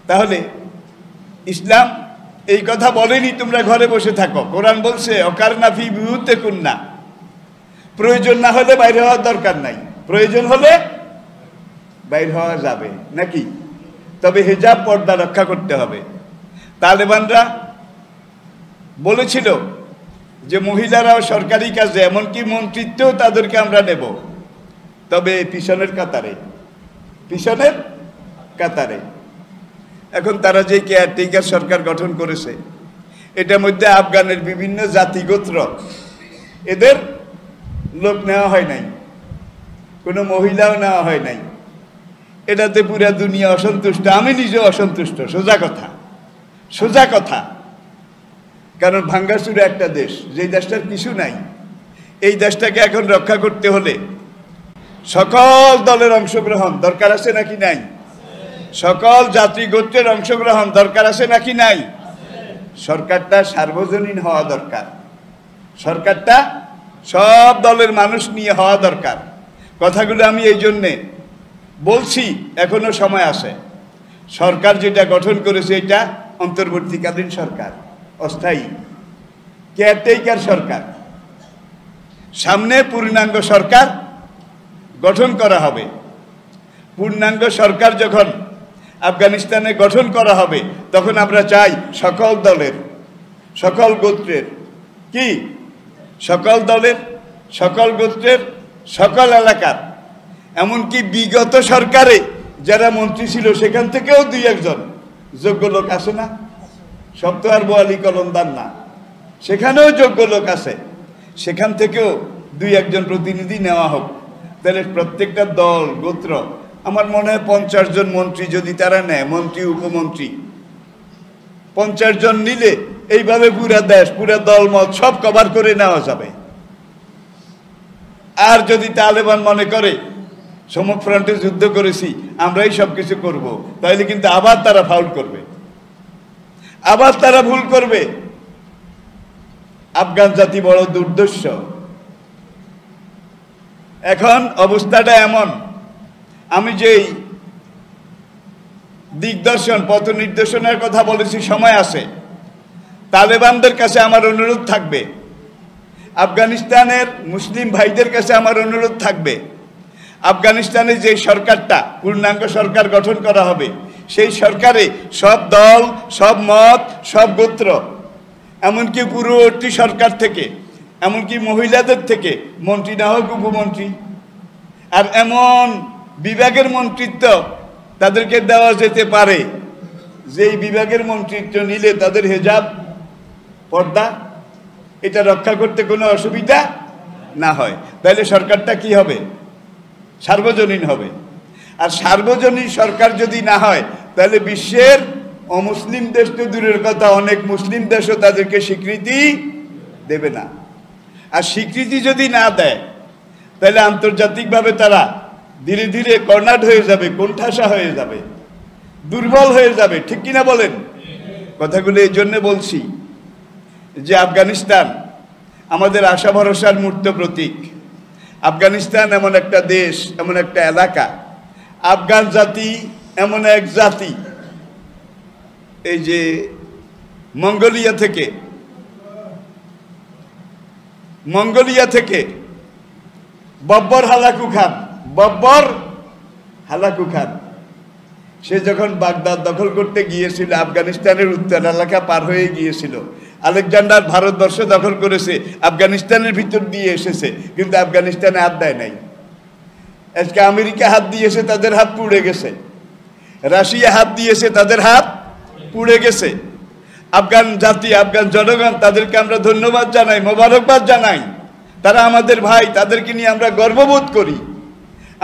তাহলে ইসলাম এই কথা বলেনি তোমরা ঘরে বসে থাকো। কোরআন বলছে অকারনা ফি বুয়ুতিকুন্না, প্রয়োজন না হলে বাইরে হওয়ার দরকার নাই, প্রয়োজন হলে বাইরে হওয়া যাবে নাকি, তবে হিজাব পর্দা রক্ষা করতে হবে। তালেবানরা বলেছিল যে মহিলারাও সরকারি কাজে, এমনকি মন্ত্রিত্বেও তাদেরকে আমরা নেব, তবে পিছনের কাতারে, পিছনের কাতারে। এখন তারা যে কেয়ারটেকার সরকার গঠন করেছে, এটার মধ্যে আফগানের বিভিন্ন জাতিগোত্র এদের লোক নেওয়া হয় নাই, কোনো মহিলাও নেওয়া হয় নাই। এটাতে পুরা দুনিয়া অসন্তুষ্ট, আমি নিজেও অসন্তুষ্ট, সোজা কথা, সোজা কথা। কারণ ভাঙ্গাচুরা একটা দেশ, যেই দেশটার কিছু নাই, এই দেশটাকে এখন রক্ষা করতে হলে সকল দলের অংশগ্রহণ দরকার আছে নাকি নাই? সকল জাতি গোত্রের অংশগ্রহণ দরকার আছে নাকি নাই? সরকারটা সার্বজনীন হওয়া দরকার, সরকারটা সব দলের মানুষ নিয়ে হওয়া দরকার। কথাগুলো আমি এই জন্যে বলছি, এখনো সময় আছে। সরকার যেটা গঠন করেছে এটা অন্তর্বর্তীকালীন সরকার, অস্থায়ী কেয়ারটেকার সরকার। সামনে পূর্ণাঙ্গ সরকার গঠন করা হবে। পূর্ণাঙ্গ সরকার যখন আফগানিস্তানে গঠন করা হবে, তখন আমরা চাই সকল দলের, সকল গোত্রের, কি সকল দলের, সকল গোত্রের, সকল এলাকার, এমনকি বিগত সরকারে যারা মন্ত্রী ছিল সেখান থেকেও দুই একজন যোগ্য লোক আছে না? সব তো আর বোয়ালি কলমদার না, সেখানেও যোগ্য লোক আছে, সেখান থেকেও দুই একজন প্রতিনিধি নেওয়া হোক। তাহলে প্রত্যেকটা দল গোত্র, আমার মনে হয় 50 জন মন্ত্রী যদি তারা নেয়, মন্ত্রী উপমন্ত্রী 50 জন নিলে এইভাবে পুরা দেশ, পুরা দলমত সব কভার করে নেওয়া যাবে। আর যদি তালেবান মনে করে সম্মুখ ফ্রন্টে যুদ্ধ করেছি আমরাই সবকিছু করব, তাহলে কিন্তু আবার তারা ফাউল করবে, আবার তারা ভুল করবে। আফগান জাতি বড় দুর্দর্শ। এখন অবস্থাটা এমন, আমি যেই দিগদর্শন পথ নির্দেশনের কথা বলেছি, সময় আছে, তালেবানদের কাছে আমার অনুরোধ থাকবে, আফগানিস্তানের মুসলিম ভাইদের কাছে আমার অনুরোধ থাকবে, আফগানিস্তানে যে সরকারটা পূর্ণাঙ্গ সরকার গঠন করা হবে, সেই সরকারে সব দল, সব মত, সব গোত্র, এমনকি পূর্ববর্তী সরকার থেকে, এমনকি মহিলাদের থেকে মন্ত্রী না হোক উপমন্ত্রী, আর এমন বিভাগের মন্ত্রিত্ব তাদেরকে দেওয়া যেতে পারে যেই বিভাগের মন্ত্রিত্ব নিলে তাদের হেজাব পর্দা এটা রক্ষা করতে কোনো অসুবিধা না হয়। তাহলে সরকারটা কি হবে? সার্বজনীন হবে। আর সার্বজনীন সরকার যদি না হয়, তাহলে বিশ্বের অমুসলিম দেশ তো দূরের কথা, অনেক মুসলিম দেশও তাদেরকে স্বীকৃতি দেবে না। আর স্বীকৃতি যদি না দেয়, তাহলে আন্তর্জাতিকভাবে তারা ধীরে ধীরে কর্নার হয়ে যাবে, কোণঠাসা হয়ে যাবে, দুর্বল হয়ে যাবে। ঠিক কিনা বলেন? কথাগুলো এই জন্য বলছি যে আফগানিস্তান আমাদের আশা ভরসার মূর্ত প্রতীক। আফগানিস্তান এমন একটা দেশ, এমন একটা এলাকা, আফগান জাতি এমন এক জাতি, এই যে মঙ্গোলিয়া থেকে বব্বর হালাকু খান, সে যখন বাগদাদ দখল করতে গিয়েছিল, আফগানিস্তানের উত্তর এলাকা পার হয়ে গিয়েছিল, আলেকজান্ডার ভারতবর্ষ দখল করেছে, আফগানিস্তানের ভিতর দিয়ে এসেছে, কিন্তু আফগানিস্তানে হাত দেয় নাই। আজকে আমেরিকা হাত দিয়েছে, তাদের হাত পুড়ে গেছে। রাশিয়া হাত দিয়েছে, তাদের হাত পুড়ে গেছে। আফগান জাতি, আফগান জনগণ, তাদেরকে আমরা ধন্যবাদ জানাই, মোবারকবাদ জানাই। তারা আমাদের ভাই, তাদেরকে নিয়ে আমরা গর্ববোধ করি।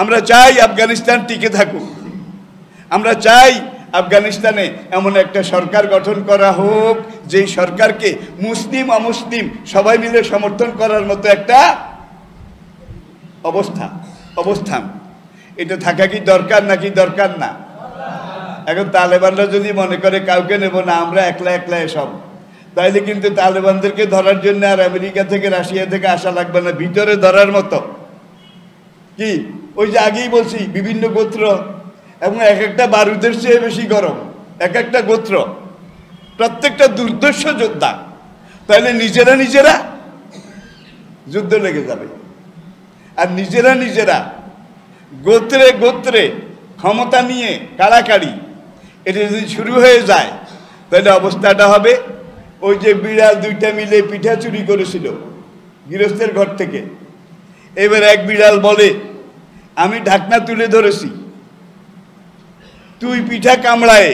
আমরা চাই আফগানিস্তান টিকে থাকুক। আমরা চাই আফগানিস্তানে এমন একটা সরকার গঠন করা হোক, যেই সরকারকে মুসলিম অমুসলিম সবাই মিলে সমর্থন করার মতো একটা অবস্থান। এটা থাকা কি দরকার নাকি দরকার না? এখন তালেবানরা যদি মনে করে কাউকে নেব না, আমরা একলা একলা এসব, তাইলে কিন্তু তালেবানদেরকে ধরার জন্য আর আমেরিকা থেকে রাশিয়া থেকে আসা লাগবে না, ভিতরে ধরার মতো। কি ওই যে আগেই বলছি, বিভিন্ন গোত্র এবং এক একটা বারুদের চেয়ে বেশি গরম, এক একটা গোত্র, প্রত্যেকটা দুর্ধর্ষ যোদ্ধা। তাহলে নিজেরা যুদ্ধ লেগে যাবে। আর নিজেরা গোত্রে গোত্রে ক্ষমতা নিয়ে কাড়াকাড়ি, এটা যদি শুরু হয়ে যায়, তাহলে অবস্থাটা হবে ওই যে বিড়াল দুইটা মিলে পিঠা চুরি করেছিল গৃহস্থের ঘর থেকে। এবার এক বিড়াল বলে, আমি ঢাকনা তুলে ধরেছি, তুই পিঠা কামড়ায়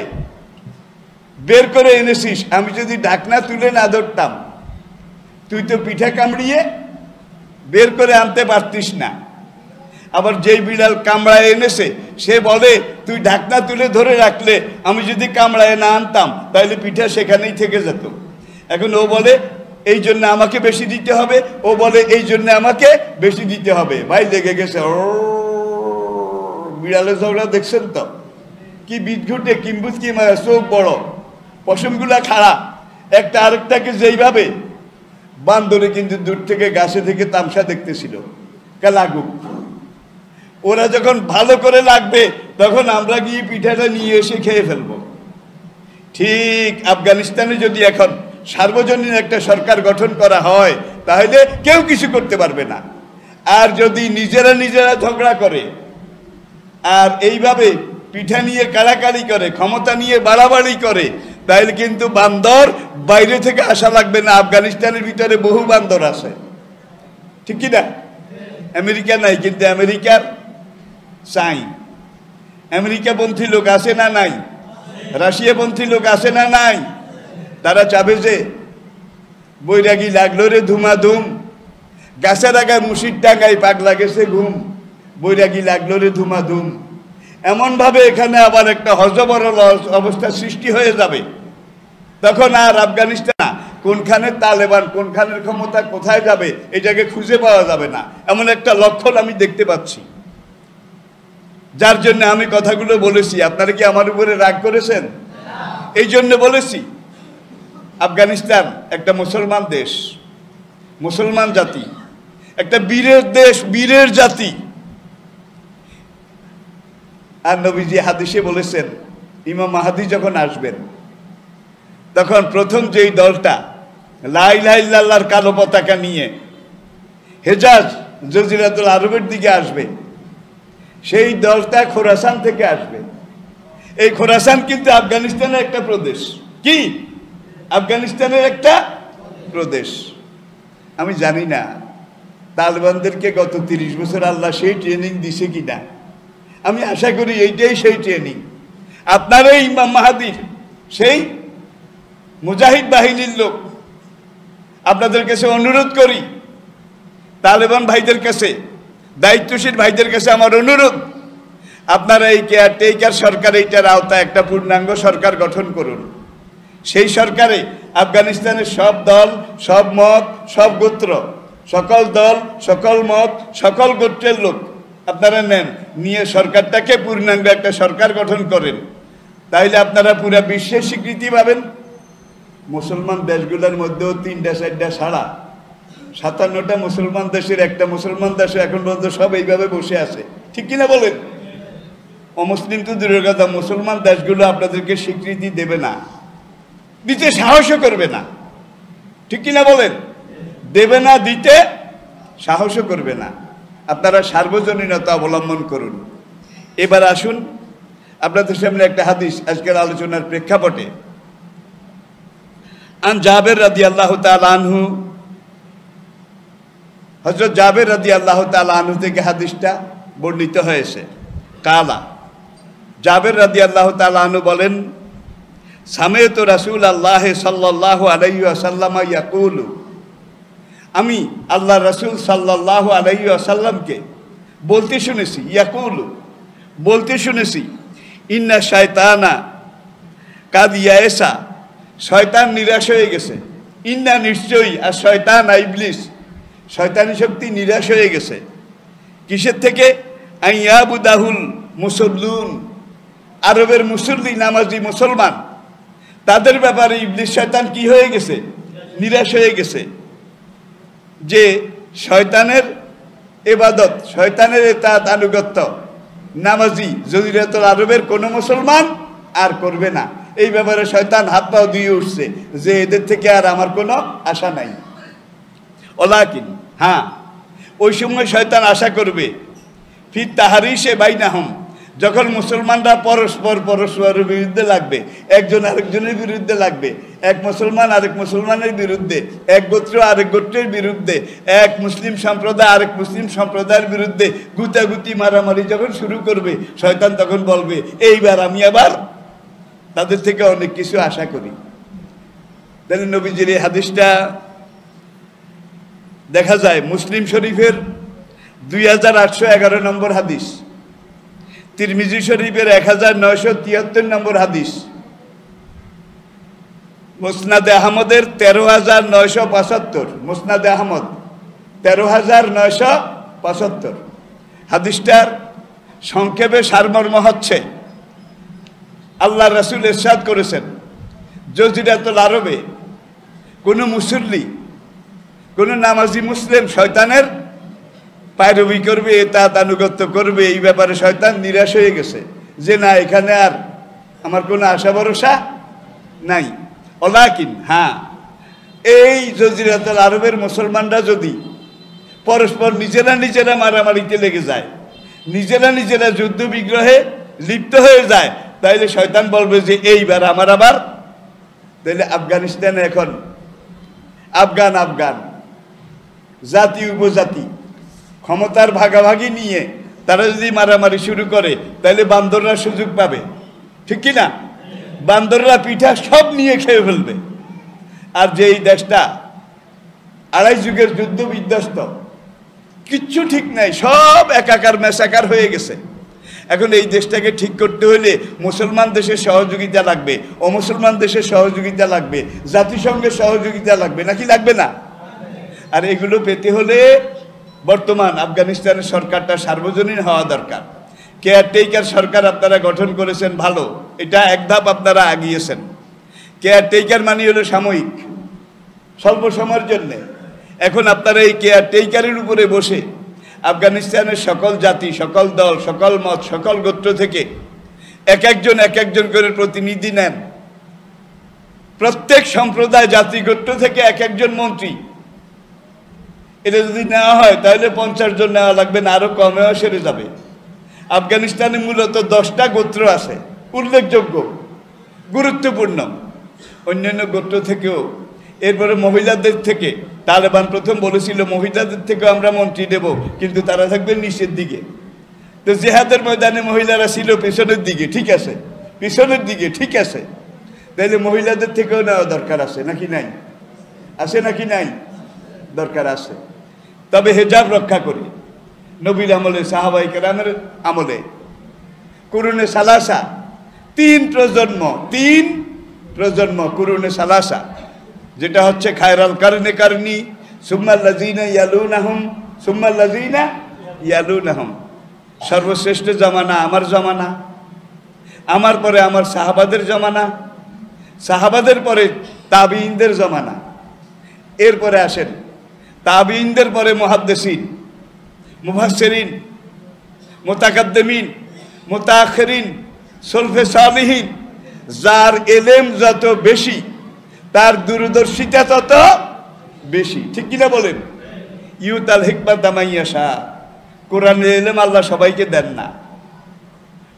বের করে এনেছিস, আমি যদি ঢাকনা তুলে না ধরতাম, তুই তো পিঠা কামড়িয়ে বের করে আনতে পারতিস না। আবার যেই বিড়াল কামড়ায় এনেছে, সে বলে, তুই ঢাকনা তুলে ধরে রাখলে আমি যদি কামড়ায় না আনতাম, তাহলে পিঠা সেখানেই থেকে যেত। এখন ও বলে এই জন্য আমাকে বেশি দিতে হবে, ও বলে এই জন্য আমাকে বেশি দিতে হবে। ভাই লেগে গেছে। ও বিড়ালের ঝগড়া দেখছেন তো, কি বিদ্ঘুটে, কিম্বুজ কি চোখ বড়, পশমগুলা খাড়া, একটা আরেকটাকে যেইভাবে। বান্দরে কিন্তু দূর থেকে গাছে থেকে তামসা দেখতেছিল, লাগুক। ওরা যখন ভালো করে লাগবে, তখন আমরা গিয়ে পিঠাটা নিয়ে এসে খেয়ে ফেলবো। ঠিক আফগানিস্তানে যদি এখন সার্বজনীন একটা সরকার গঠন করা হয়, তাহলে কেউ কিছু করতে পারবে না। আর যদি নিজেরা ঝগড়া করে আর এইভাবে পিঠা নিয়ে কাড়াকাড়ি করে, ক্ষমতা নিয়ে বাড়াবাড়ি করে, তাহলে কিন্তু বান্দর বাইরে থেকে আসা লাগবে না। আফগানিস্তানের ভিতরে বহু বান্দর আছে, ঠিক কি না? আমেরিকা নাই, কিন্তু আমেরিকার চাই। আমেরিকাপন্থী লোক আছে না নাই? রাশিয়াপন্থী লোক আছে না নাই? তারা চাবে যে বৈরাগী লাগলো রে ধুমাধুম, গাছের আগায় মুসির টাঙ্গায় পাগলা গেছে ঘুম, বৈরাগী লাগলো রে ধুমাধুম। এমনভাবে এখানে আবার একটা হজবরল অবস্থা সৃষ্টি হয়ে যাবে। তখন আর আফগানিস্তান কোনখানে তালেবান, কোনখানের ক্ষমতা কোথায় যাবে, এটাকে খুঁজে পাওয়া যাবে না। এমন একটা লক্ষণ আমি দেখতে পাচ্ছি, যার জন্য আমি কথাগুলো বলেছি। আপনারা কি আমার উপরে রাগ করেছেন? এই জন্য বলেছি, আফগানিস্তান একটা মুসলমান দেশ, মুসলমান জাতি, একটা বীরের দেশ, বীরের জাতি। আর নবীজি হাদিসে বলেছেন, ইমাম মাহাদি যখন আসবেন, তখন প্রথম যেই দলটা লা ইলাহা ইল্লাল্লাহর কালো পতাকা নিয়ে হেজাজ জজিরাতুল আরবের দিকে আসবে, সেই দলটা খোরাসান থেকে আসবে। এই খোরাসান কিন্তু আফগানিস্তানের একটা প্রদেশ। কি? আফগানিস্তানের একটা প্রদেশ। আমি জানি না তালেবানদেরকে গত 30 বছর আল্লাহ সেই ট্রেনিং দিছে কিনা। আমি আশা করি এইটাই সেই ট্রেনিং। আপনারা ইমাম মাহাদির সেই মুজাহিদ বাহিনীর লোক, আপনাদের কাছে অনুরোধ করি, তালেবান ভাইদের কাছে, দায়িত্বশীল ভাইদের কাছে আমার অনুরোধ, আপনারা এই কেয়ারটেকার সরকার, এইটার আওতায় একটা পূর্ণাঙ্গ সরকার গঠন করুন। সেই সরকারে আফগানিস্তানের সব দল, সব মত, সব গোত্র, সকল দল, সকল মত, সকল গোত্রের লোক আপনারা নেন, নিয়ে সরকারটাকে পূর্ণাঙ্গ একটা সরকার গঠন করেন। তাইলে আপনারা পুরা বিশ্বের স্বীকৃতি পাবেন। মুসলমান দেশগুলোর মধ্যেও 3-4টা ছাড়া 57টা মুসলমান দেশের একটা মুসলমান দেশে এখন পর্যন্ত সব এইভাবে বসে আছে, ঠিক কিনা বলেন? অমুসলিম তো দূরের কথা, মুসলমান দেশগুলো আপনাদেরকে স্বীকৃতি দেবে না, দিতে সাহসও করবে না, ঠিক কিনা বলেন? দেবে না, দিতে সাহসও করবে না। আপনারা সার্বজনীনতা অবলম্বন করুন। এবার আসুন আপনাদের সামনে একটা হাদিস আজকের আলোচনার প্রেক্ষাপটে। আন জাবের রাদিয়াল্লাহু তাআলা আনহু, হযরত জাবের রাদিয়াল্লাহু তাআলা আনহু থেকে হাদিসটা বর্ণিত হয়েছে। কালা, জাবের রাদিয়াল্লাহু তাআলা আনহু বলেন, সামি'তু রাসূলুল্লাহ সাল্লাল্লাহু আলাইহি ওয়াসাল্লাম ইয়াকুলু, আমি আল্লাহ রাসূল সাল্লাল্লাহু আলাইহি ওয়াসাল্লামকে বলতে শুনেছি, ইয়াকুলু বলতে শুনেছি, ইন্না শায়তানা কাদ ইয়াসা, শয়তান নিরাশ হয়ে গেছে। ইন্না নিশ্চয়ই, আর শয়তান ইবলিস, শয়তানি শক্তি নিরাশ হয়ে গেছে। কিসের থেকে? আইয়াবুদাহুল মুসল্লুন, আরবের মুসল্লি নামাজি মুসলমান, তাদের ব্যাপারে ইবলিস শয়তান কি হয়ে গেছে? নিরাশ হয়ে গেছে। যে শয়তানের ইবাদত, শয়তানের ইতাআত আনুগত্য নামাজি জজিরাতুল আরবের কোনো মুসলমান আর করবে না। এই ব্যাপারে শয়তান হাত পাও দিয়ে উঠছে যে এদের থেকে আর আমার কোনো আশা নাই। ওলাকিন, হ্যাঁ, ওই সময় শয়তান আশা করবে ফি তাহারিশে বাইনাহুম, যখন মুসলমানরা পরস্পরের বিরুদ্ধে লাগবে, একজন আরেকজনের বিরুদ্ধে লাগবে, এক মুসলমান আরেক মুসলমানের বিরুদ্ধে, এক গোত্র আরেক গোত্রের বিরুদ্ধে, এক মুসলিম সম্প্রদায় আরেক মুসলিম সম্প্রদায়ের বিরুদ্ধে গুতাগুতি মারামারি যখন শুরু করবে, শয়তান তখন বলবে এইবার আমি আবার তাদের থেকে অনেক কিছু আশা করি। তাহলে নবীজির এই হাদিসটা দেখা যায় মুসলিম শরীফের 2811 নম্বর হাদিস, তিরমিজি শরীফের 1973 নম্বর হাদিস, মুসনাদে আহমদের 13975, মুসনাদে আহমদ 13975। হাদিসটার সংক্ষেপে সারমর্ম হচ্ছে, আল্লাহ রাসূল ইরশাদ করেছেন, জজিরাতুল আরবে কোনো মুসল্লি, কোনো নামাজি মুসলিম শয়তানের পায়রবি করবে, ইতাআত আনুগত্য করবে, এই ব্যাপারে শয়তান নিরাশ হয়ে গেছে যে না, এখানে আর আমার কোনো আশা ভরসা নাই। ওলাকিন, হ্যাঁ, এই জজিরাতুল আরবের মুসলমানরা যদি পরস্পর নিজেরা মারামারিতে লেগে যায়, নিজেরা যুদ্ধ বিগ্রহে লিপ্ত হয়ে যায়, তাইলে শয়তান বলবে যে এইবার আমার আবার, তাইলে আফগানিস্তানে এখন আফগান জাতি উপজাতি ক্ষমতার ভাগাভাগি নিয়ে তারা যদি মারামারি শুরু করে, তাহলে বান্দররা সুযোগ পাবে, ঠিক কিনা? বান্দররা পিঠা সব নিয়ে খেয়ে ফেলবে। আর যে এই দেশটা আড়াই যুগের যুদ্ধ বিধ্বস্ত, কিচ্ছু ঠিক নাই, সব একাকার মেসাকার হয়ে গেছে। এখন এই দেশটাকে ঠিক করতে হলে মুসলমান দেশের সহযোগিতা লাগবে, অমুসলমান দেশের সহযোগিতা লাগবে, জাতিসংঘের সহযোগিতা লাগবে, নাকি লাগবে না? আর এগুলো পেতে হলে বর্তমান আফগানিস্তানের সরকারটা সার্বজনীন হওয়া দরকার। কেয়ারটেকার সরকার আপনারা গঠন করেছেন, ভালো, এটা এক ধাপ আপনারা আগিয়েছেন। কেয়ারটেকার মানে হলো সাময়িক, স্বল্প সময়ের জন্যে। এখন আপনারা এই কেয়ারটেকারের উপরে বসে আফগানিস্তানের সকল জাতি, সকল দল, সকল মত, সকল গোত্র থেকে এক একজন করে প্রতিনিধি নেন। প্রত্যেক সম্প্রদায়, জাতি, গোত্র থেকে এক একজন মন্ত্রী। এটা যদি নেওয়া হয় তাহলে 50 জন নেওয়া লাগবে না, আরো কমেও সেরে যাবে। আফগানিস্তানে মূলত 10টা গোত্র আছে উল্লেখযোগ্য, গুরুত্বপূর্ণ। অন্যান্য গোত্র থেকেও, এরপরে মহিলাদের থেকে, তালেবান প্রথম বলেছিল মহিলাদের থেকেও আমরা মন্ত্রী দেব, কিন্তু তারা থাকবে নিচের দিকে। তো জিহাদের ময়দানে মহিলারা ছিল পেছনের দিকে, ঠিক আছে, পিছনের দিকে, ঠিক আছে। তাইলে মহিলাদের থেকেও নেওয়া দরকার আছে নাকি নাই? আছে নাকি নাই? দরকার আছে। তবে হেজাব রক্ষা করি। নবীর আমলে, সাহাবায়ে কেরামের আমলে, কুরুনে সালাসা, 3 প্রজন্ম কুরুনে সালাসা, যেটা হচ্ছে খায়রাল কারনে কারনি, সুম্মাল্লাযিনা ইয়ালুনাহুম, সর্বশ্রেষ্ঠ জামানা আমার জামানা, আমার পরে আমার সাহাবাদের জামানা, সাহাবাদের পরে তাবিঈনদের জামানা, এরপরে আসেন তাবিঈনদের পরে মুহাদ্দিসিন, মুফাসসিরিন, মুতাকাদ্দিমিন, মুতাআখিরিন, সলফে সালিহিন। যার এলেম যত বেশি তার দূরদর্শিতা তত বেশি, ঠিক কিনা বলেন? ইউতাল হিকমাত মাইয়াশা, কোরআনের এলেম আল্লাহ সবাইকে দেন না,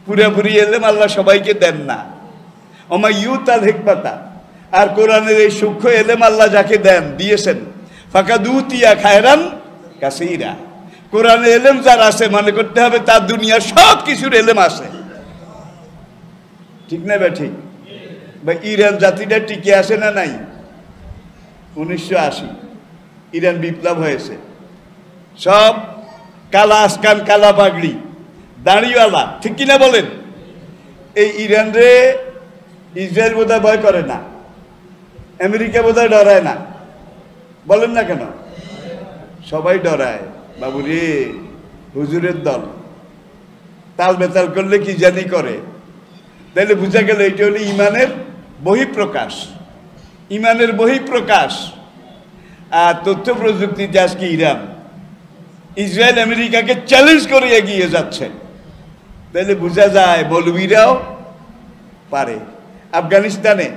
পুরোপুরি এলেম আল্লাহ সবাইকে দেন না। ওমা ইউতাল হিকমাতা, আর কোরআনের এই সূক্ষ্ম এলেম আল্লাহ যাকে দেন দিয়েছেন ফাকাদ উতিয়া খায়রান কাসীরা। কোরআনে এলেম যার আছে মনে করতে হবে তার দুনিয়ার সব কিছুর এলেম আছে। ঠিক না ঠিক? বা ইরান জাতিটা টিকে আছে না নাই? 1980 ইরান বিপ্লব হয়েছে, সব কালা আসকান কালা পাগড়ি দাড়িওয়ালা, ঠিক কিনা বলেন? এই ইরান রে ইসরায়েল বোধহয় ভয় করে না, আমেরিকা বোধহয় ডরায় না, বলেন না কেন? সবাই ডরায়। বাবু রে, হুজুরের দল তাল বেতাল করলে কি জানি করে। তাইলে বুঝা গেল এটা হলো ইমানের বহিঃপ্রকাশ, ইমানের বহিঃপ্রকাশ। আর তথ্য প্রযুক্তিতে আজকে ইরান ইসরায়েল আমেরিকাকে চ্যালেঞ্জ করে এগিয়ে যাচ্ছে। তাহলে বোঝা যায় মৌলবীরাও পারে। আফগানিস্তানে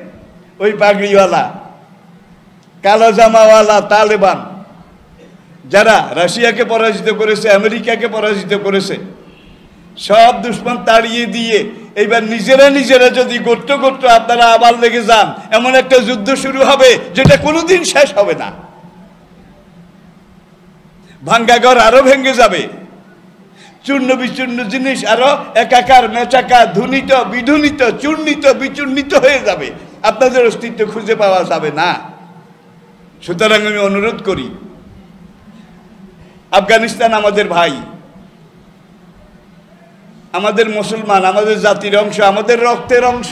ওই পাগড়িওয়ালা কালো জামাওয়ালা তালেবান যারা রাশিয়াকে পরাজিত করেছে, আমেরিকাকে পরাজিত করেছে, সব দুশ্মন তাড়িয়ে দিয়ে এইবার নিজেরা যদি গোত্র গোত্র আপনারা আবার লেগে যান, এমন একটা যুদ্ধ শুরু হবে যেটা কোনোদিন শেষ হবে না। ভাঙ্গা ঘর আরো ভেঙে যাবে, চূর্ণ বিচূর্ণ জিনিস আরো একাকার মেচাকা ধুনিত বিধুনিত চূর্ণিত বিচূর্ণিত হয়ে যাবে, আপনাদের অস্তিত্ব খুঁজে পাওয়া যাবে না। সুতরাং আমি অনুরোধ করি, আফগানিস্তান আমাদের ভাই, আমাদের মুসলমান, আমাদের জাতির অংশ, আমাদের রক্তের অংশ,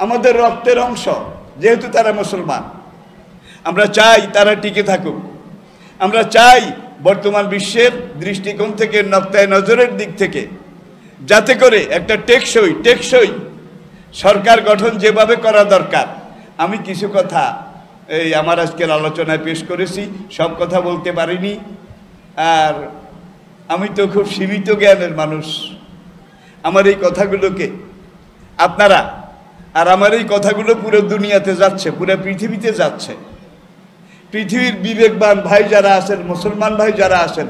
আমাদের রক্তের অংশ। যেহেতু তারা মুসলমান, আমরা চাই তারা টিকে থাকুক। আমরা চাই বর্তমান বিশ্বের দৃষ্টিকোণ থেকে, নক্তায় নজরের দিক থেকে, যাতে করে একটা টেকসই সরকার গঠন যেভাবে করা দরকার। আমি কিছু কথা এই আমার আজকের আলোচনায় পেশ করেছি, সব কথা বলতে পারিনি। আর আমি তো খুব সীমিত জ্ঞানের মানুষ। আমার এই কথাগুলোকে আপনারা, আর আমার এই কথাগুলো পুরো দুনিয়াতে যাচ্ছে, পুরো পৃথিবীতে যাচ্ছে। পৃথিবীর বিবেকবান ভাই যারা আছেন, মুসলমান ভাই যারা আছেন,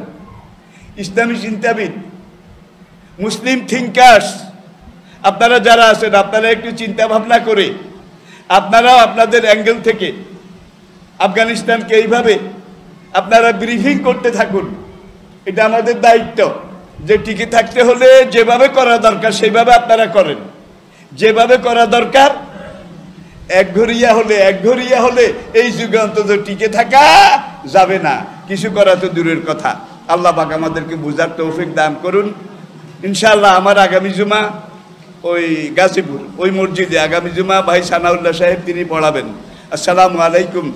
ইসলামী চিন্তাবিদ, মুসলিম থিঙ্কার্স আপনারা যারা আছেন, আপনারা একটু চিন্তা ভাবনা করে আপনারাও আপনাদের অ্যাঙ্গেল থেকে আফগানিস্তানকে এইভাবে আপনারা ব্রিফিং করতে থাকুন। এটা আমাদের দায়িত্ব যে টিকে থাকতে হলে যেভাবে করা দরকার সেইভাবে আপনারা করেন। যেভাবে করা দরকার, একঘরিয়া হলে এই যুগে অন্তত টিকে থাকা যাবে না, কিছু করা তো দূরের কথা। আল্লাহ পাক আমাদেরকে বুঝার তৌফিক দান করুন। ইনশাআল্লাহ আমার আগামী জুমা ওই গাজীপুর ওই মসজিদে আগামী জুমা ভাই সানাউল্লাহ সাহেব তিনি পড়াবেন। আসসালামু আলাইকুম।